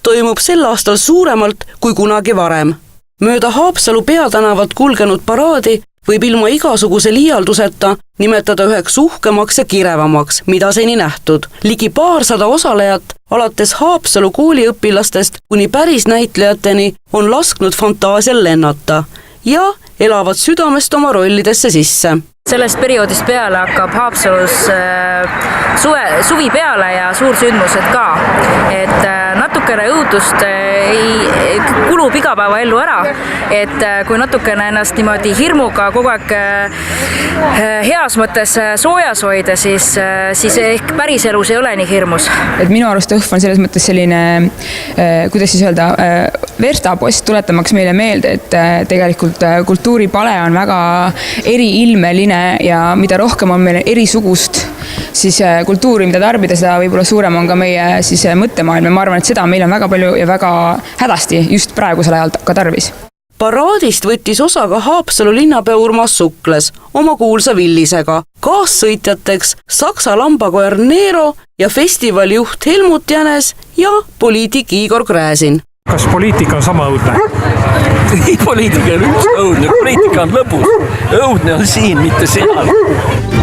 toimub sel aastal suuremalt kui kunagi varem. Mööda Haapsalu peatänavat kulgenud paraadi võib ilma igasuguse liialduseta nimetada üheks uhkemaks ja kirevamaks, mida seni nähtud. Ligi 200 osalejat, alates Haapsalu kooliõpilastest kuni päris näitlejateni, on lasknud fantaasial lennata ja elavad südamest oma rollidesse sisse. Sellest perioodist peale hakkab Haapsalus suvi peale ja suursündmused ka. Et natukene õudust kulub igapäeva ellu ära, et kui natukene ennast niimoodi hirmuga kogu aeg heas mõttes soojas hoida, siis ehk päris elus ei ole nii hirmus. Et minu arust õhv on selles mõttes selline, kuidas siis öelda, verstapost tuletamaks meile meelde, et tegelikult kultuuripale on väga eriilmeline ja mida rohkem on meil erisugust siis kultuuri, mida tarbida, seda võib-olla suurem on ka meie siis mõttemaailm ja ma arvan, et seda meil on väga palju ja väga hädasti just praegusel ajal ka tarvis. Paraadist võttis osa ka Haapsalu linnapea Urmas Sukles oma kuulsa villisega. Kaassõitjateks Saksa lambakoer Nero ja festivalijuht Helmut Jänes ja poliitik Igor Gräzin. Kas poliitika on sama õudne? Poliitika on üks õudne, poliitika on lõbus. Õudne on siin, mitte seal.